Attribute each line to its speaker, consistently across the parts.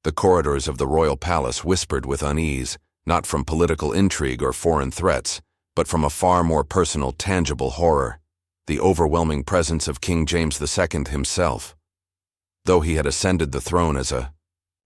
Speaker 1: The corridors of the royal palace whispered with unease, not from political intrigue or foreign threats, but from a far more personal, tangible horror, the overwhelming presence of King James II himself. Though he had ascended the throne as a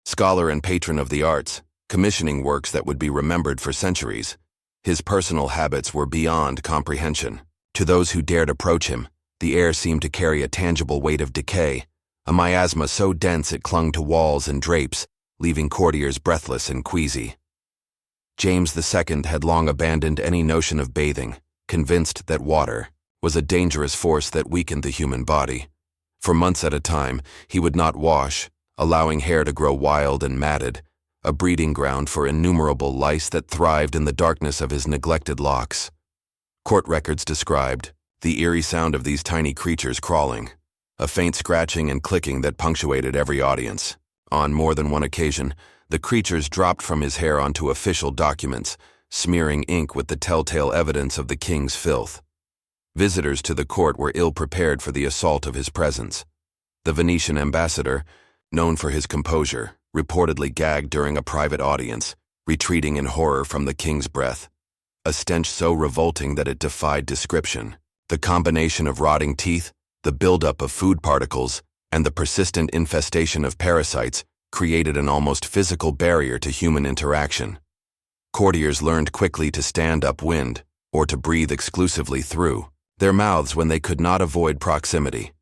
Speaker 1: scholar and patron of the arts, commissioning works that would be remembered for centuries, his personal habits were beyond comprehension. To those who dared approach him, the air seemed to carry a tangible weight of decay, a miasma so dense it clung to walls and drapes, leaving courtiers breathless and queasy. James II had long abandoned any notion of bathing, convinced that water was a dangerous force that weakened the human body. For months at a time, he would not wash, allowing hair to grow wild and matted, a breeding ground for innumerable lice that thrived in the darkness of his neglected locks. Court records described the eerie sound of these tiny creatures crawling, a faint scratching and clicking that punctuated every audience. On more than one occasion, the creatures dropped from his hair onto official documents, smearing ink with the telltale evidence of the king's filth. Visitors to the court were ill-prepared for the assault of his presence. The Venetian ambassador, known for his composure, reportedly gagged during a private audience, retreating in horror from the king's breath, a stench so revolting that it defied description. The combination of rotting teeth, the buildup of food particles, and the persistent infestation of parasites created an almost physical barrier to human interaction. Courtiers learned quickly to stand upwind, or to breathe exclusively through their mouths when they could not avoid proximity.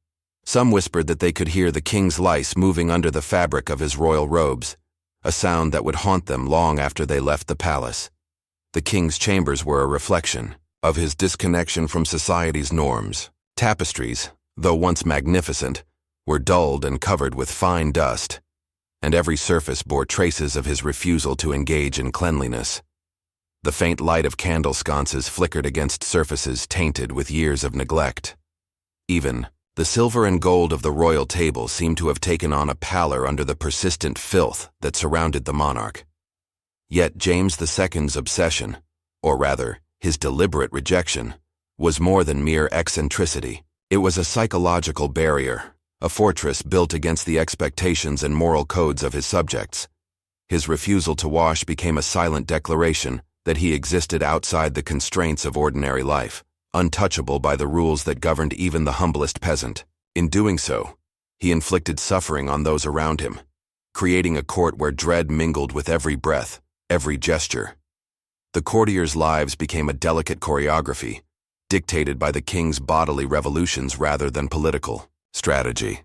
Speaker 1: Some whispered that they could hear the king's lice moving under the fabric of his royal robes, a sound that would haunt them long after they left the palace. The king's chambers were a reflection of his disconnection from society's norms. Tapestries, though once magnificent, were dulled and covered with fine dust, and every surface bore traces of his refusal to engage in cleanliness. The faint light of candle sconces flickered against surfaces tainted with years of neglect. Even the silver and gold of the royal table seemed to have taken on a pallor under the persistent filth that surrounded the monarch. Yet James II's obsession, or rather, his deliberate rejection, was more than mere eccentricity. It was a psychological barrier, a fortress built against the expectations and moral codes of his subjects. His refusal to wash became a silent declaration that he existed outside the constraints of ordinary life, untouchable by the rules that governed even the humblest peasant. In doing so, he inflicted suffering on those around him, creating a court where dread mingled with every breath, every gesture. The courtiers' lives became a delicate choreography, dictated by the king's bodily revolutions rather than political strategy.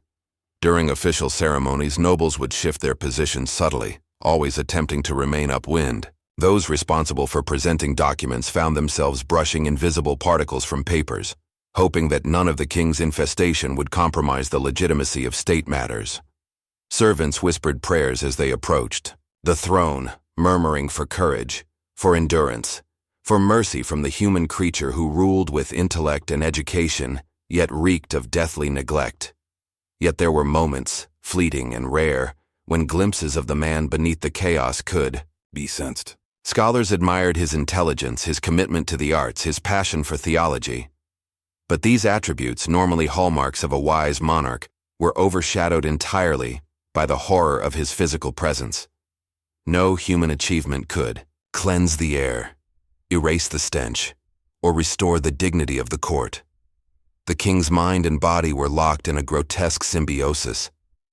Speaker 1: During official ceremonies, nobles would shift their positions subtly, always attempting to remain upwind. Those responsible for presenting documents found themselves brushing invisible particles from papers, hoping that none of the king's infestation would compromise the legitimacy of state matters. Servants whispered prayers as they approached the throne, murmuring for courage, for endurance, for mercy from the human creature who ruled with intellect and education, yet reeked of deathly neglect. Yet there were moments, fleeting and rare, when glimpses of the man beneath the chaos could be sensed. Scholars admired his intelligence, his commitment to the arts, his passion for theology. But these attributes, normally hallmarks of a wise monarch, were overshadowed entirely by the horror of his physical presence. No human achievement could cleanse the air, erase the stench, or restore the dignity of the court. The king's mind and body were locked in a grotesque symbiosis,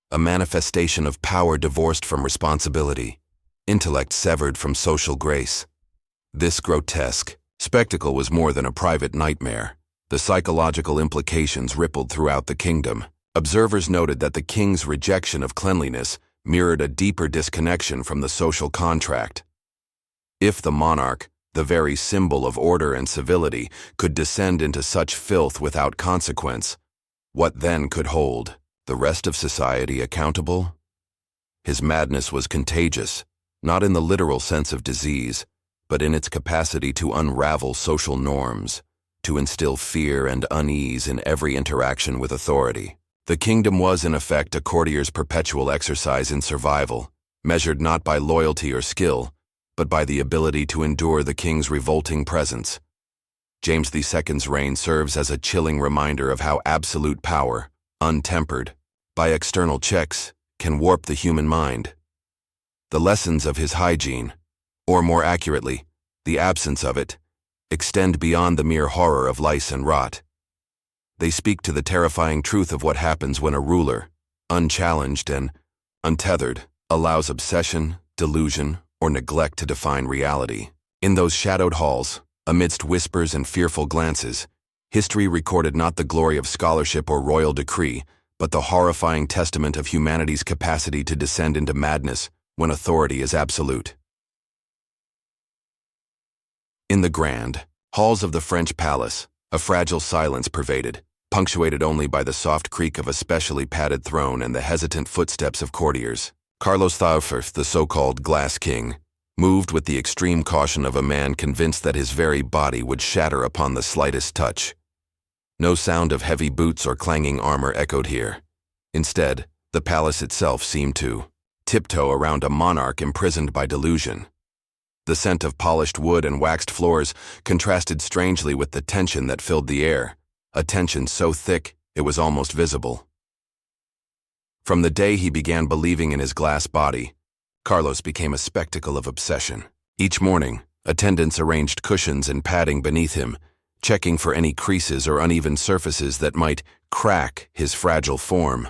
Speaker 1: a manifestation of power divorced from responsibility, intellect severed from social grace. This grotesque spectacle was more than a private nightmare. The psychological implications rippled throughout the kingdom. Observers noted that the king's rejection of cleanliness mirrored a deeper disconnection from the social contract. If the monarch, the very symbol of order and civility, could descend into such filth without consequence, what then could hold the rest of society accountable? His madness was contagious, not in the literal sense of disease, but in its capacity to unravel social norms, to instill fear and unease in every interaction with authority. The kingdom was, in effect, a courtier's perpetual exercise in survival, measured not by loyalty or skill, but by the ability to endure the king's revolting presence. James II's reign serves as a chilling reminder of how absolute power, untempered by external checks, can warp the human mind. The lessons of his hygiene, or more accurately, the absence of it, extend beyond the mere horror of lice and rot. They speak to the terrifying truth of what happens when a ruler, unchallenged and untethered, allows obsession, delusion, or neglect to define reality. In those shadowed halls, amidst whispers and fearful glances, history recorded not the glory of scholarship or royal decree, but the horrifying testament of humanity's capacity to descend into madness when authority is absolute. In the grand halls of the French palace, a fragile silence pervaded, punctuated only by the soft creak of a specially padded throne and the hesitant footsteps of courtiers. Carlos III, the so-called Glass King, moved with the extreme caution of a man convinced that his very body would shatter upon the slightest touch. No sound of heavy boots or clanging armor echoed here. Instead, the palace itself seemed to tiptoe around a monarch imprisoned by delusion. The scent of polished wood and waxed floors contrasted strangely with the tension that filled the air, a tension so thick it was almost visible. From the day he began believing in his glass body, Carlos became a spectacle of obsession. Each morning, attendants arranged cushions and padding beneath him, checking for any creases or uneven surfaces that might crack his fragile form.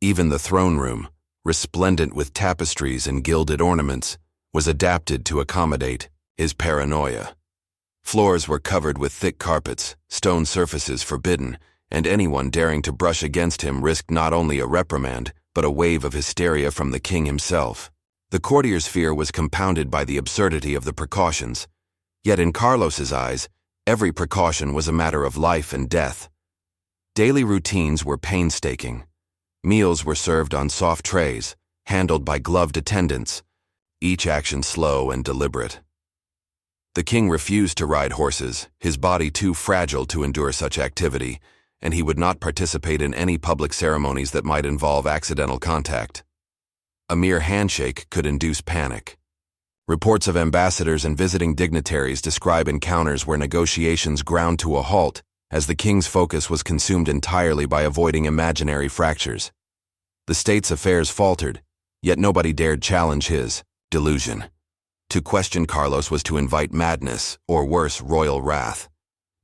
Speaker 1: Even the throne room, resplendent with tapestries and gilded ornaments, was adapted to accommodate his paranoia. Floors were covered with thick carpets, stone surfaces forbidden, and anyone daring to brush against him risked not only a reprimand, but a wave of hysteria from the king himself. The courtiers' fear was compounded by the absurdity of the precautions, yet in Carlos's eyes, every precaution was a matter of life and death. Daily routines were painstaking. Meals were served on soft trays, handled by gloved attendants, each action slow and deliberate. The king refused to ride horses, his body too fragile to endure such activity, and he would not participate in any public ceremonies that might involve accidental contact. A mere handshake could induce panic. Reports of ambassadors and visiting dignitaries describe encounters where negotiations ground to a halt as the king's focus was consumed entirely by avoiding imaginary fractures. The state's affairs faltered, yet nobody dared challenge his delusion. To question Carlos was to invite madness, or worse, royal wrath.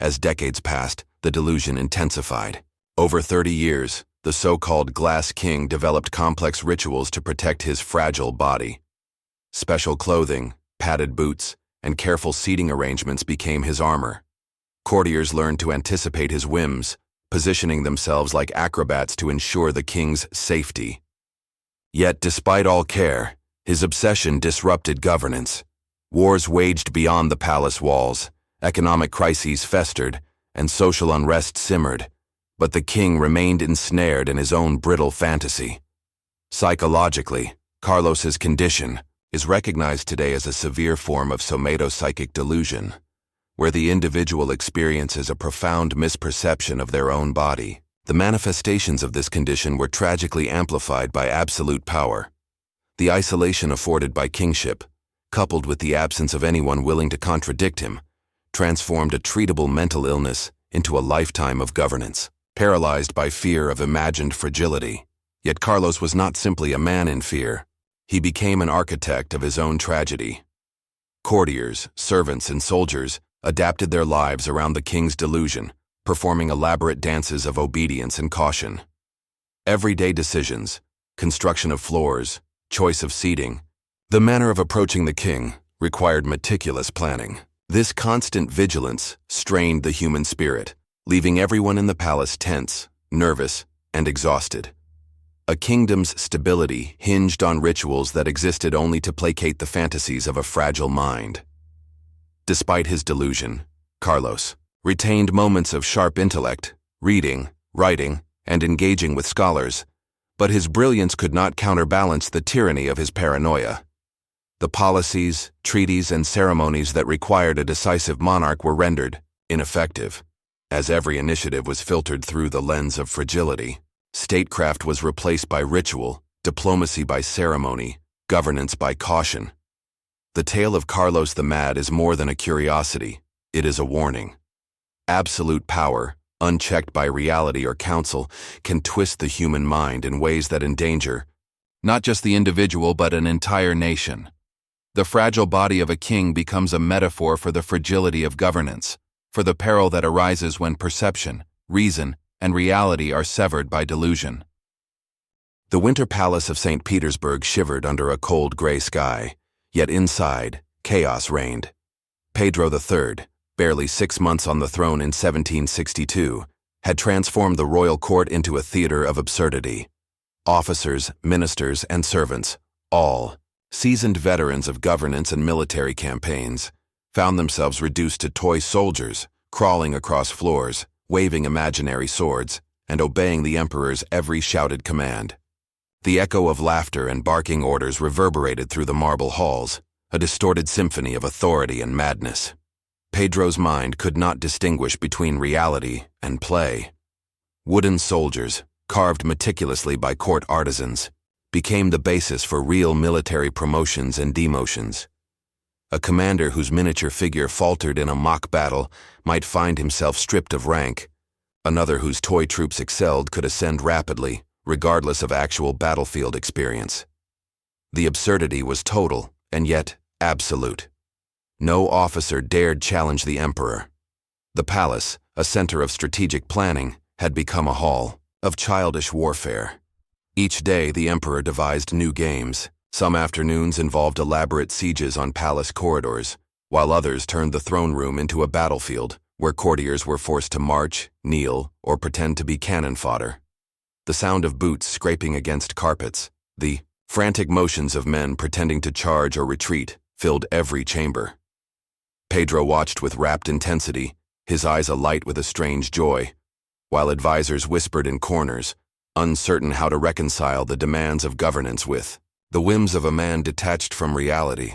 Speaker 1: As decades passed, the delusion intensified. Over 30 years, the so-called Glass King developed complex rituals to protect his fragile body. Special clothing, padded boots, and careful seating arrangements became his armor. Courtiers learned to anticipate his whims, positioning themselves like acrobats to ensure the king's safety. Yet, despite all care, his obsession disrupted governance. Wars waged beyond the palace walls, economic crises festered, and social unrest simmered, but the king remained ensnared in his own brittle fantasy. Psychologically, Carlos's condition is recognized today as a severe form of somatopsychic delusion, where the individual experiences a profound misperception of their own body. The manifestations of this condition were tragically amplified by absolute power. The isolation afforded by kingship, coupled with the absence of anyone willing to contradict him, transformed a treatable mental illness into a lifetime of governance, paralyzed by fear of imagined fragility. Yet Carlos was not simply a man in fear. He became an architect of his own tragedy. Courtiers, servants, and soldiers adapted their lives around the king's delusion, performing elaborate dances of obedience and caution. Everyday decisions, construction of floors, choice of seating, the manner of approaching the king required meticulous planning. This constant vigilance strained the human spirit, leaving everyone in the palace tense, nervous, and exhausted. A kingdom's stability hinged on rituals that existed only to placate the fantasies of a fragile mind. Despite his delusion, Carlos retained moments of sharp intellect, reading, writing, and engaging with scholars, but his brilliance could not counterbalance the tyranny of his paranoia. The policies, treaties, and ceremonies that required a decisive monarch were rendered ineffective, as every initiative was filtered through the lens of fragility. Statecraft was replaced by ritual, diplomacy by ceremony, governance by caution. The tale of Carlos the Mad is more than a curiosity, it is a warning. Absolute power, unchecked by reality or counsel, can twist the human mind in ways that endanger not just the individual but an entire nation. The fragile body of a king becomes a metaphor for the fragility of governance, for the peril that arises when perception, reason, and reality are severed by delusion. The Winter Palace of St. Petersburg shivered under a cold gray sky, yet inside, chaos reigned. Pedro III, barely 6 months on the throne in 1762, had transformed the royal court into a theater of absurdity. Officers, ministers, and servants, all, seasoned veterans of governance and military campaigns, found themselves reduced to toy soldiers, crawling across floors, waving imaginary swords, and obeying the emperor's every shouted command. The echo of laughter and barking orders reverberated through the marble halls, a distorted symphony of authority and madness. Pedro's mind could not distinguish between reality and play. Wooden soldiers, carved meticulously by court artisans, became the basis for real military promotions and demotions. A commander whose miniature figure faltered in a mock battle might find himself stripped of rank. Another whose toy troops excelled could ascend rapidly, regardless of actual battlefield experience. The absurdity was total, and yet absolute. No officer dared challenge the emperor. The palace, a center of strategic planning, had become a hall of childish warfare. Each day the emperor devised new games. Some afternoons involved elaborate sieges on palace corridors, while others turned the throne room into a battlefield where courtiers were forced to march, kneel, or pretend to be cannon fodder. The sound of boots scraping against carpets, the frantic motions of men pretending to charge or retreat, filled every chamber. Pedro watched with rapt intensity, his eyes alight with a strange joy, while advisors whispered in corners, uncertain how to reconcile the demands of governance with the whims of a man detached from reality.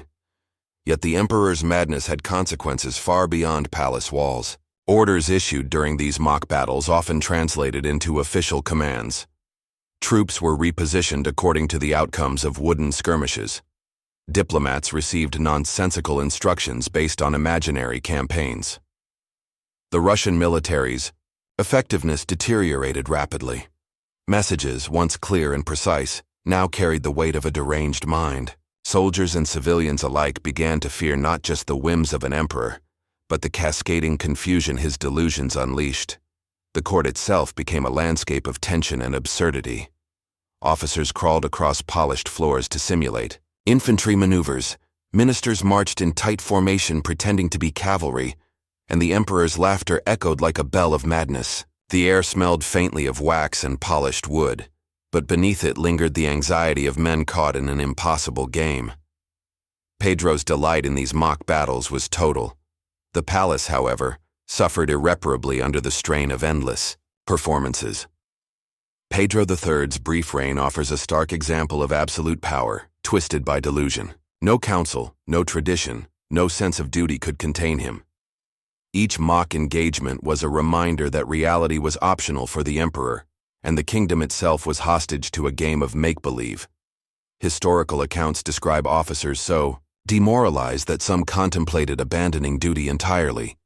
Speaker 1: Yet the emperor's madness had consequences far beyond palace walls. Orders issued during these mock battles often translated into official commands. Troops were repositioned according to the outcomes of wooden skirmishes. Diplomats received nonsensical instructions based on imaginary campaigns. The Russian military's effectiveness deteriorated rapidly. Messages, once clear and precise, now carried the weight of a deranged mind. Soldiers and civilians alike began to fear not just the whims of an emperor, but the cascading confusion his delusions unleashed. The court itself became a landscape of tension and absurdity. Officers crawled across polished floors to simulate infantry maneuvers, ministers marched in tight formation pretending to be cavalry, and the emperor's laughter echoed like a bell of madness. The air smelled faintly of wax and polished wood, but beneath it lingered the anxiety of men caught in an impossible game. Pedro's delight in these mock battles was total. The palace, however, suffered irreparably under the strain of endless performances. Pedro III's brief reign offers a stark example of absolute power, twisted by delusion. No council, no tradition, no sense of duty could contain him. Each mock engagement was a reminder that reality was optional for the emperor, and the kingdom itself was hostage to a game of make-believe. Historical accounts describe officers so demoralized that some contemplated abandoning duty entirely.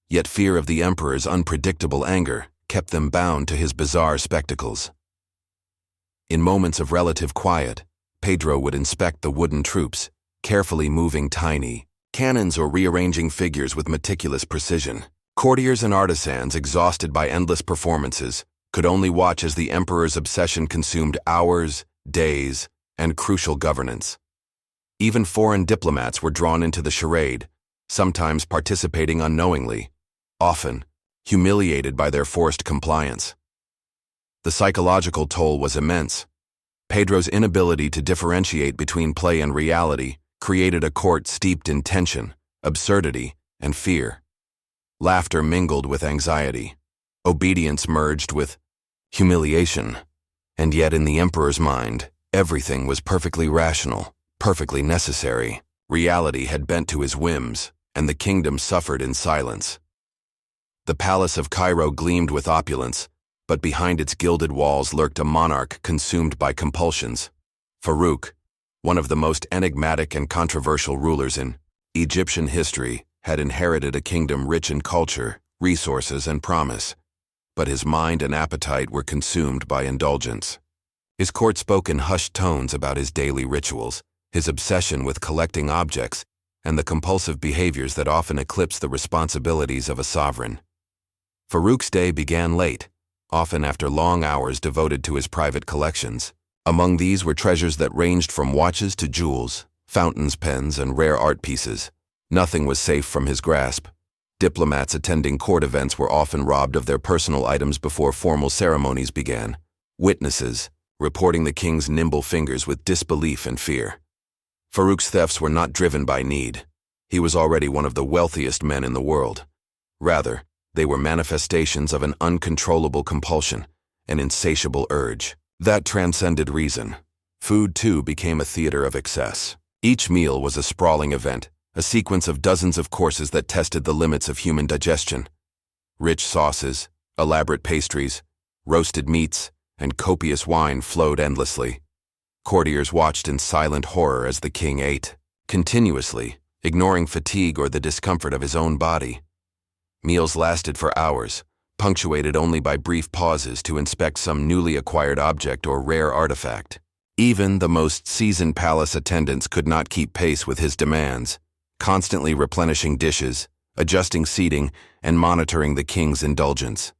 Speaker 1: Yet fear of the emperor's unpredictable anger kept them bound to his bizarre spectacles. In moments of relative quiet, Pedro would inspect the wooden troops, carefully moving tiny cannons or rearranging figures with meticulous precision. Courtiers and artisans, exhausted by endless performances, could only watch as the emperor's obsession consumed hours, days, and crucial governance. Even foreign diplomats were drawn into the charade, sometimes participating unknowingly, often humiliated by their forced compliance. The psychological toll was immense. Pedro's inability to differentiate between play and reality created a court steeped in tension, absurdity, and fear. Laughter mingled with anxiety. Obedience merged with humiliation. And yet in the emperor's mind, everything was perfectly rational, perfectly necessary. Reality had bent to his whims, and the kingdom suffered in silence. The palace of Cairo gleamed with opulence, but behind its gilded walls lurked a monarch consumed by compulsions. Farouk, one of the most enigmatic and controversial rulers in Egyptian history, had inherited a kingdom rich in culture, resources, and promise, but his mind and appetite were consumed by indulgence. His court spoke in hushed tones about his daily rituals, his obsession with collecting objects, and the compulsive behaviors that often eclipse the responsibilities of a sovereign. Farouk's day began late, often after long hours devoted to his private collections. Among these were treasures that ranged from watches to jewels, fountains pens, and rare art pieces. Nothing was safe from his grasp. Diplomats attending court events were often robbed of their personal items before formal ceremonies began. Witnesses, reporting the king's nimble fingers with disbelief and fear. Farouk's thefts were not driven by need. He was already one of the wealthiest men in the world. Rather, they were manifestations of an uncontrollable compulsion, an insatiable urge. That transcended reason. Food, too, became a theater of excess. Each meal was a sprawling event, a sequence of dozens of courses that tested the limits of human digestion. Rich sauces, elaborate pastries, roasted meats, and copious wine flowed endlessly. Courtiers watched in silent horror as the king ate, continuously, ignoring fatigue or the discomfort of his own body. Meals lasted for hours, punctuated only by brief pauses to inspect some newly acquired object or rare artifact. Even the most seasoned palace attendants could not keep pace with his demands, constantly replenishing dishes, adjusting seating, and monitoring the king's indulgence.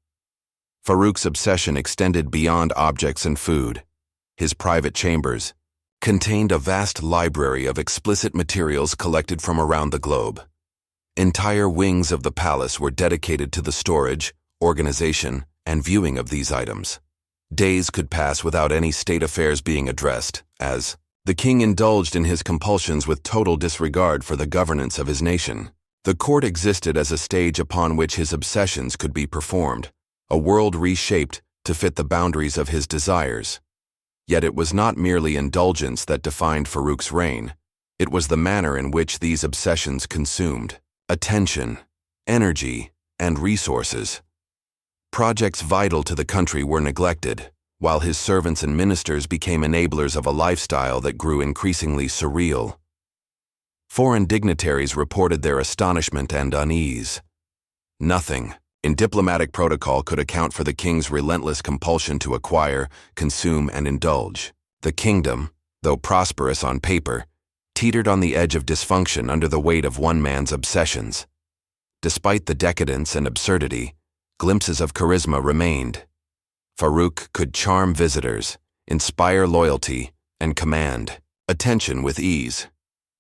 Speaker 1: Farouk's obsession extended beyond objects and food. His private chambers contained a vast library of explicit materials collected from around the globe. Entire wings of the palace were dedicated to the storage, organization, and viewing of these items. Days could pass without any state affairs being addressed, as the king indulged in his compulsions with total disregard for the governance of his nation. The court existed as a stage upon which his obsessions could be performed, a world reshaped to fit the boundaries of his desires. Yet it was not merely indulgence that defined Farouk's reign. It was the manner in which these obsessions consumed attention, energy, and resources. Projects vital to the country were neglected, while his servants and ministers became enablers of a lifestyle that grew increasingly surreal. Foreign dignitaries reported their astonishment and unease. Nothing in diplomatic protocol could account for the king's relentless compulsion to acquire, consume, and indulge. The kingdom, though prosperous on paper, teetered on the edge of dysfunction under the weight of one man's obsessions. Despite the decadence and absurdity, glimpses of charisma remained. Farouk could charm visitors, inspire loyalty, and command attention with ease.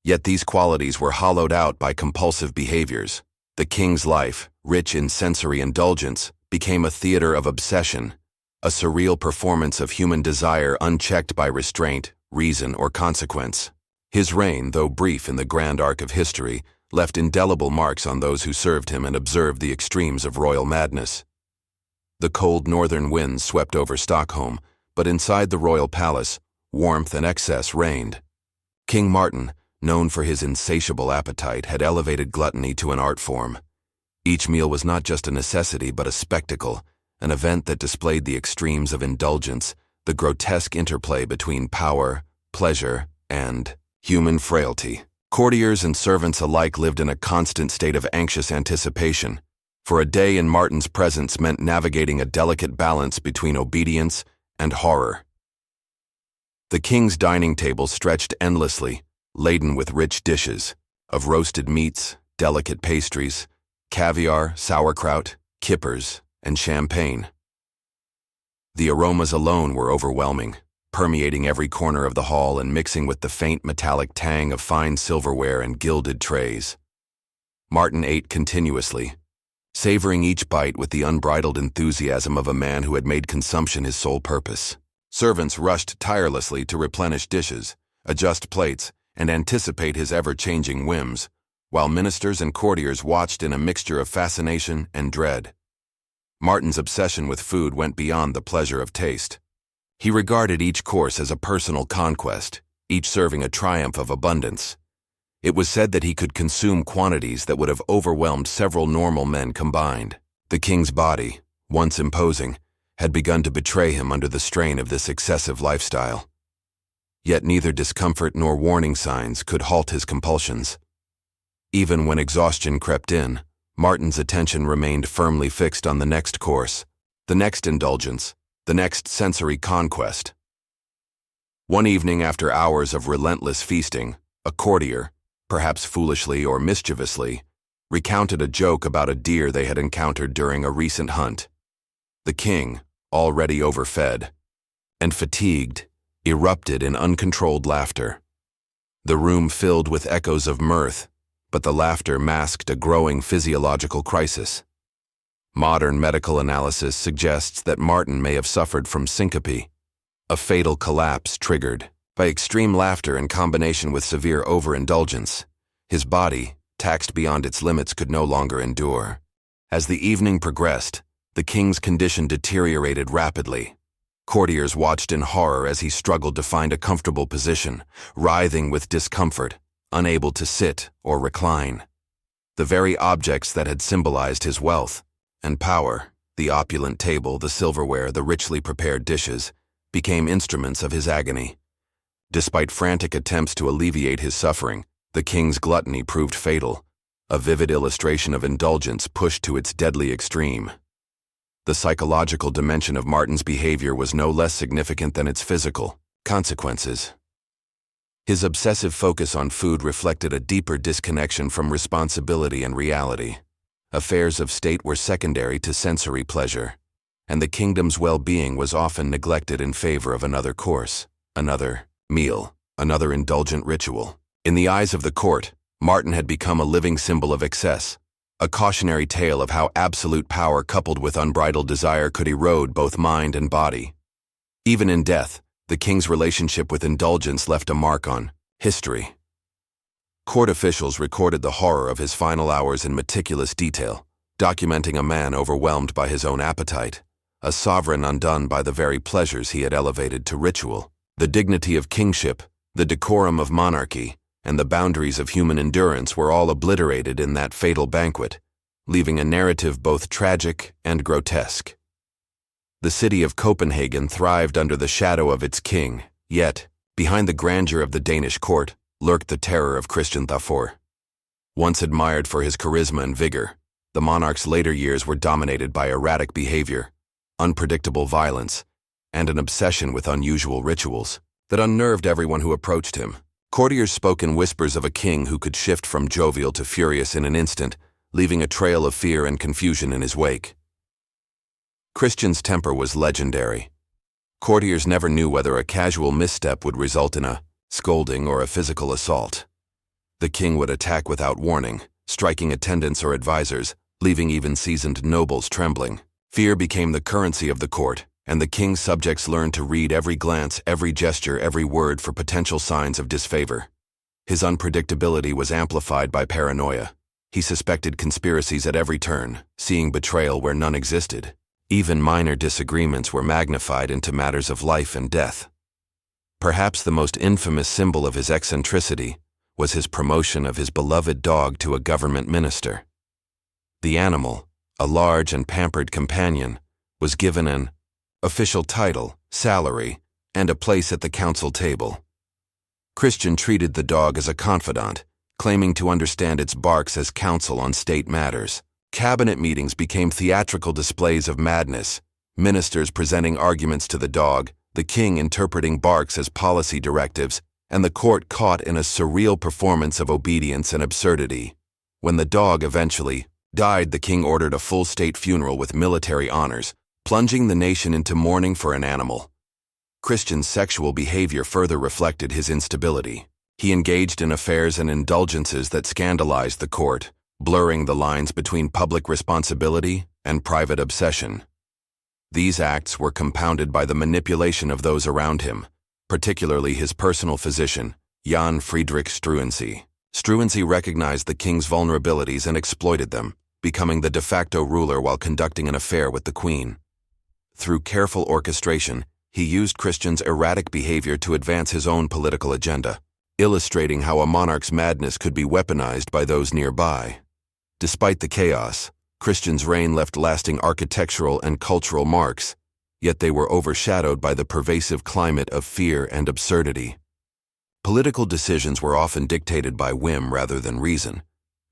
Speaker 1: Yet these qualities were hollowed out by compulsive behaviors. The king's life, rich in sensory indulgence, became a theater of obsession, a surreal performance of human desire unchecked by restraint, reason, or consequence. His reign, though brief in the grand arc of history, left indelible marks on those who served him and observed the extremes of royal madness. The cold northern winds swept over Stockholm, but inside the royal palace, warmth and excess reigned. King Martin, known for his insatiable appetite, had elevated gluttony to an art form. Each meal was not just a necessity but a spectacle, an event that displayed the extremes of indulgence, the grotesque interplay between power, pleasure, and human frailty. Courtiers and servants alike lived in a constant state of anxious anticipation, for a day in Martin's presence meant navigating a delicate balance between obedience and horror. The king's dining table stretched endlessly, laden with rich dishes, of roasted meats, delicate pastries, caviar, sauerkraut, kippers, and champagne. The aromas alone were overwhelming, permeating every corner of the hall and mixing with the faint metallic tang of fine silverware and gilded trays. Martin ate continuously, savoring each bite with the unbridled enthusiasm of a man who had made consumption his sole purpose. Servants rushed tirelessly to replenish dishes, adjust plates, and anticipate his ever-changing whims, while ministers and courtiers watched in a mixture of fascination and dread. Martin's obsession with food went beyond the pleasure of taste. He regarded each course as a personal conquest, each serving a triumph of abundance. It was said that he could consume quantities that would have overwhelmed several normal men combined. The king's body, once imposing, had begun to betray him under the strain of this excessive lifestyle. Yet neither discomfort nor warning signs could halt his compulsions. Even when exhaustion crept in, Martin's attention remained firmly fixed on the next course, the next indulgence, the next sensory conquest. One evening, after hours of relentless feasting, a courtier, perhaps foolishly or mischievously, recounted a joke about a deer they had encountered during a recent hunt. The king, already overfed and fatigued, erupted in uncontrolled laughter. The room filled with echoes of mirth, but the laughter masked a growing physiological crisis. Modern medical analysis suggests that Martin may have suffered from syncope, a fatal collapse triggered by extreme laughter in combination with severe overindulgence. His body, taxed beyond its limits, could no longer endure. As the evening progressed, the king's condition deteriorated rapidly. Courtiers watched in horror as he struggled to find a comfortable position, writhing with discomfort, unable to sit or recline. The very objects that had symbolized his wealth and power, the opulent table, the silverware, the richly prepared dishes, became instruments of his agony. Despite frantic attempts to alleviate his suffering, the king's gluttony proved fatal, a vivid illustration of indulgence pushed to its deadly extreme. The psychological dimension of Martin's behavior was no less significant than its physical consequences. His obsessive focus on food reflected a deeper disconnection from responsibility and reality. Affairs of state were secondary to sensory pleasure, and the kingdom's well-being was often neglected in favor of another course, another meal, another indulgent ritual. In the eyes of the court, Martin had become a living symbol of excess, a cautionary tale of how absolute power coupled with unbridled desire could erode both mind and body. Even in death, the king's relationship with indulgence left a mark on history. Court officials recorded the horror of his final hours in meticulous detail, documenting a man overwhelmed by his own appetite, a sovereign undone by the very pleasures he had elevated to ritual. The dignity of kingship, the decorum of monarchy, and the boundaries of human endurance were all obliterated in that fatal banquet, leaving a narrative both tragic and grotesque. The city of Copenhagen thrived under the shadow of its king, yet, behind the grandeur of the Danish court, lurked the terror of Christian IV. Once admired for his charisma and vigor, the monarch's later years were dominated by erratic behavior, unpredictable violence, and an obsession with unusual rituals that unnerved everyone who approached him. Courtiers spoke in whispers of a king who could shift from jovial to furious in an instant, leaving a trail of fear and confusion in his wake. Christian's temper was legendary. Courtiers never knew whether a casual misstep would result in a scolding or a physical assault. The king would attack without warning, striking attendants or advisors, leaving even seasoned nobles trembling. Fear became the currency of the court, and the king's subjects learned to read every glance, every gesture, every word for potential signs of disfavor. His unpredictability was amplified by paranoia. He suspected conspiracies at every turn, seeing betrayal where none existed. Even minor disagreements were magnified into matters of life and death. Perhaps the most infamous symbol of his eccentricity was his promotion of his beloved dog to a government minister. The animal, a large and pampered companion, was given an official title, salary, and a place at the council table. Christian treated the dog as a confidant, claiming to understand its barks as counsel on state matters. Cabinet meetings became theatrical displays of madness, ministers presenting arguments to the dog, the king interpreting barks as policy directives, and the court caught in a surreal performance of obedience and absurdity. When the dog eventually died, the king ordered a full state funeral with military honors, plunging the nation into mourning for an animal. Christian's sexual behavior further reflected his instability. He engaged in affairs and indulgences that scandalized the court, blurring the lines between public responsibility and private obsession. These acts were compounded by the manipulation of those around him, particularly his personal physician, Jan Friedrich Struensee. Struensee recognized the king's vulnerabilities and exploited them, becoming the de facto ruler while conducting an affair with the queen. Through careful orchestration, he used Christian's erratic behavior to advance his own political agenda, illustrating how a monarch's madness could be weaponized by those nearby. Despite the chaos, Christian's reign left lasting architectural and cultural marks, yet they were overshadowed by the pervasive climate of fear and absurdity. Political decisions were often dictated by whim rather than reason,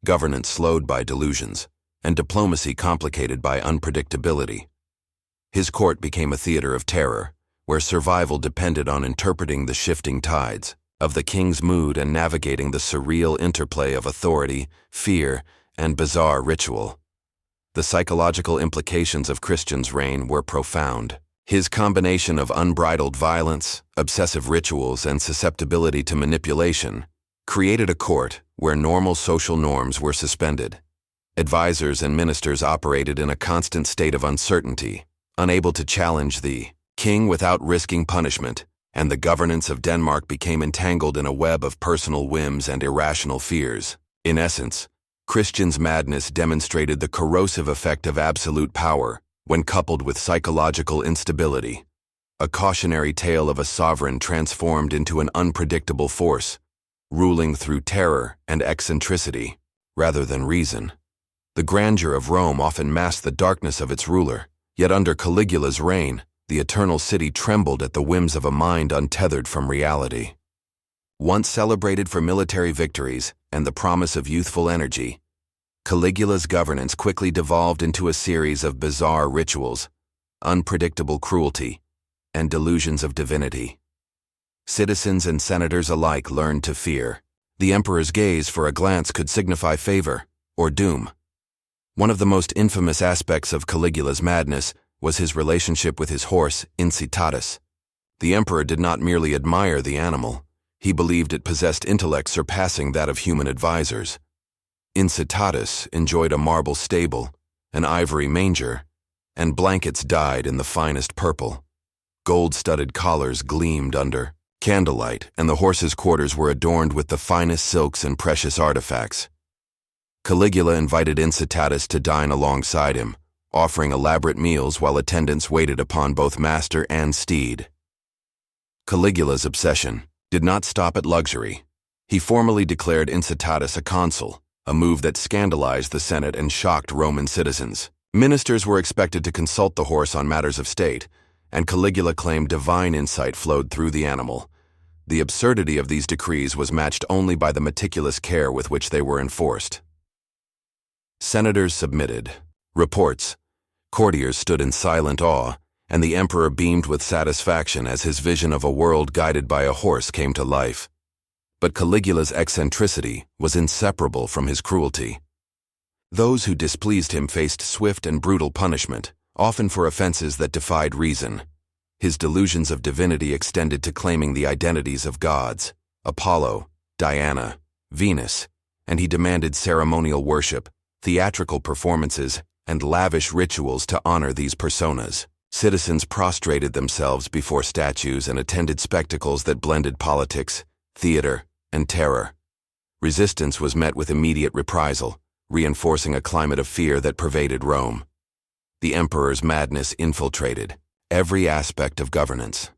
Speaker 1: governance slowed by delusions, and diplomacy complicated by unpredictability. His court became a theater of terror, where survival depended on interpreting the shifting tides of the king's mood and navigating the surreal interplay of authority, fear, and bizarre ritual. The psychological implications of Christian's reign were profound. His combination of unbridled violence, obsessive rituals, and susceptibility to manipulation created a court where normal social norms were suspended. Advisors and ministers operated in a constant state of uncertainty, unable to challenge the king without risking punishment, and the governance of Denmark became entangled in a web of personal whims and irrational fears. In essence, Christian's madness demonstrated the corrosive effect of absolute power when coupled with psychological instability, a cautionary tale of a sovereign transformed into an unpredictable force, ruling through terror and eccentricity rather than reason. The grandeur of Rome often masked the darkness of its ruler, yet under Caligula's reign, the eternal city trembled at the whims of a mind untethered from reality. Once celebrated for military victories and the promise of youthful energy, Caligula's governance quickly devolved into a series of bizarre rituals, unpredictable cruelty, and delusions of divinity. Citizens and senators alike learned to fear. The emperor's gaze for a glance could signify favor or doom. One of the most infamous aspects of Caligula's madness was his relationship with his horse, Incitatus. The emperor did not merely admire the animal, he believed it possessed intellect surpassing that of human advisors. Incitatus enjoyed a marble stable, an ivory manger, and blankets dyed in the finest purple. Gold-studded collars gleamed under candlelight, and the horse's quarters were adorned with the finest silks and precious artifacts. Caligula invited Incitatus to dine alongside him, offering elaborate meals while attendants waited upon both master and steed. Caligula's obsession did not stop at luxury. He formally declared Incitatus a consul, a move that scandalized the Senate and shocked Roman citizens. Ministers were expected to consult the horse on matters of state, and Caligula claimed divine insight flowed through the animal. The absurdity of these decrees was matched only by the meticulous care with which they were enforced. Senators submitted reports, courtiers stood in silent awe, and the emperor beamed with satisfaction as his vision of a world guided by a horse came to life. But Caligula's eccentricity was inseparable from his cruelty. Those who displeased him faced swift and brutal punishment, often for offenses that defied reason. His delusions of divinity extended to claiming the identities of gods, Apollo, Diana, Venus, and he demanded ceremonial worship, theatrical performances, and lavish rituals to honor these personas. Citizens prostrated themselves before statues and attended spectacles that blended politics, theater, and terror. Resistance was met with immediate reprisal, reinforcing a climate of fear that pervaded Rome. The emperor's madness infiltrated every aspect of governance.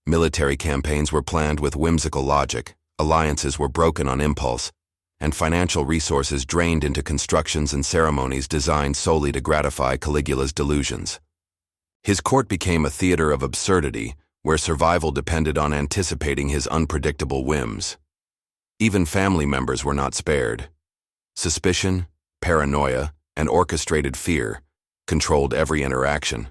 Speaker 1: Military campaigns were planned with whimsical logic, alliances were broken on impulse, and financial resources drained into constructions and ceremonies designed solely to gratify Caligula's delusions. His court became a theater of absurdity, where survival depended on anticipating his unpredictable whims. Even family members were not spared. Suspicion, paranoia, and orchestrated fear controlled every interaction.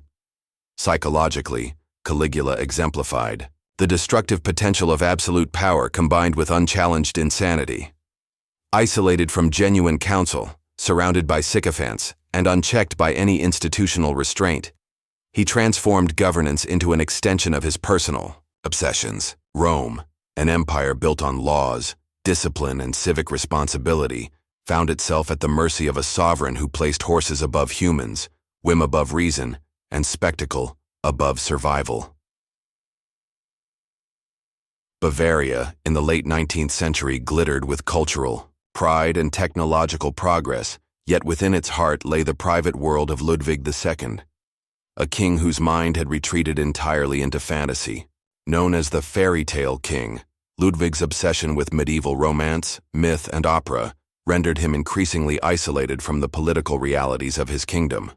Speaker 1: Psychologically, Caligula exemplified the destructive potential of absolute power combined with unchallenged insanity. Isolated from genuine counsel, surrounded by sycophants, and unchecked by any institutional restraint, he transformed governance into an extension of his personal obsessions. Rome, an empire built on laws, discipline, and civic responsibility, found itself at the mercy of a sovereign who placed horses above humans, whim above reason, and spectacle above survival. Bavaria, in the late 19th century, glittered with cultural pride and technological progress, yet within its heart lay the private world of Ludwig II, a king whose mind had retreated entirely into fantasy. Known as the fairy tale king, Ludwig's obsession with medieval romance, myth, and opera rendered him increasingly isolated from the political realities of his kingdom.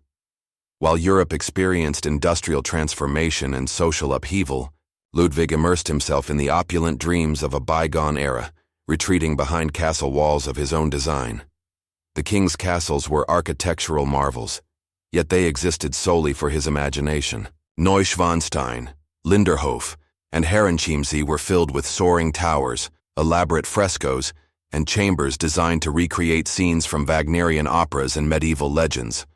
Speaker 1: While Europe experienced industrial transformation and social upheaval, Ludwig immersed himself in the opulent dreams of a bygone era, retreating behind castle walls of his own design. The king's castles were architectural marvels, yet they existed solely for his imagination. Neuschwanstein, Linderhof, and Herrenchiemsee were filled with soaring towers, elaborate frescoes, and chambers designed to recreate scenes from Wagnerian operas and medieval legends.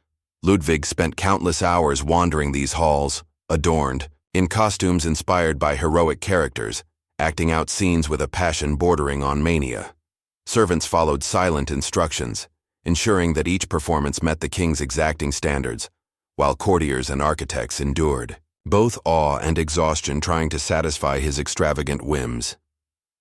Speaker 1: Ludwig spent countless hours wandering these halls, adorned, in costumes inspired by heroic characters, acting out scenes with a passion bordering on mania. Servants followed silent instructions, ensuring that each performance met the king's exacting standards, while courtiers and architects endured both awe and exhaustion trying to satisfy his extravagant whims.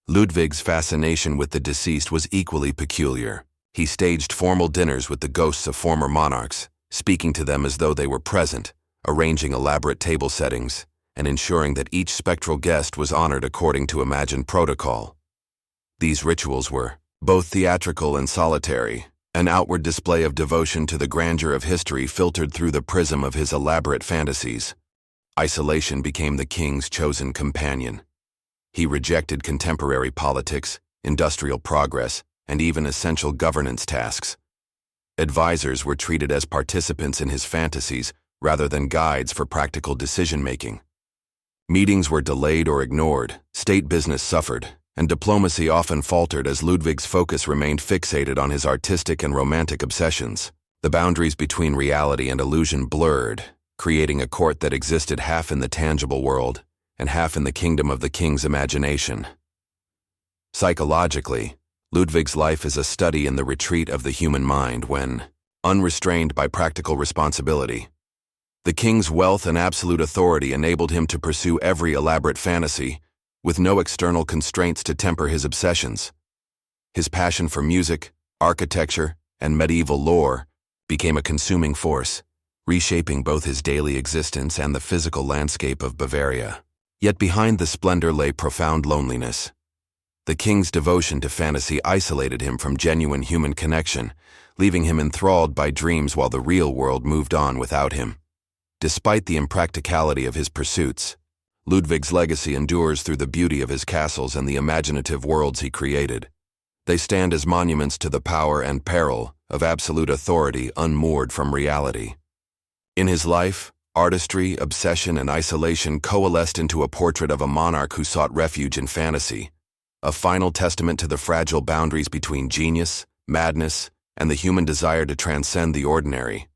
Speaker 1: Ludwig's fascination with the deceased was equally peculiar. He staged formal dinners with the ghosts of former monarchs, speaking to them as though they were present, arranging elaborate table settings, and ensuring that each spectral guest was honored according to imagined protocol. These rituals were both theatrical and solitary, an outward display of devotion to the grandeur of history filtered through the prism of his elaborate fantasies. Isolation became the king's chosen companion. He rejected contemporary politics, industrial progress, and even essential governance tasks. Advisors were treated as participants in his fantasies rather than guides for practical decision-making. Meetings were delayed or ignored, state business suffered, and diplomacy often faltered as Ludwig's focus remained fixated on his artistic and romantic obsessions. The boundaries between reality and illusion blurred, creating a court that existed half in the tangible world and half in the kingdom of the king's imagination. Psychologically, Ludwig's life is a study in the retreat of the human mind when, unrestrained by practical responsibility, the king's wealth and absolute authority enabled him to pursue every elaborate fantasy, with no external constraints to temper his obsessions. His passion for music, architecture, and medieval lore became a consuming force, reshaping both his daily existence and the physical landscape of Bavaria. Yet behind the splendor lay profound loneliness. The king's devotion to fantasy isolated him from genuine human connection, leaving him enthralled by dreams while the real world moved on without him. Despite the impracticality of his pursuits, Ludwig's legacy endures through the beauty of his castles and the imaginative worlds he created. They stand as monuments to the power and peril of absolute authority unmoored from reality. In his life, artistry, obsession, and isolation coalesced into a portrait of a monarch who sought refuge in fantasy, a final testament to the fragile boundaries between genius, madness, and the human desire to transcend the ordinary.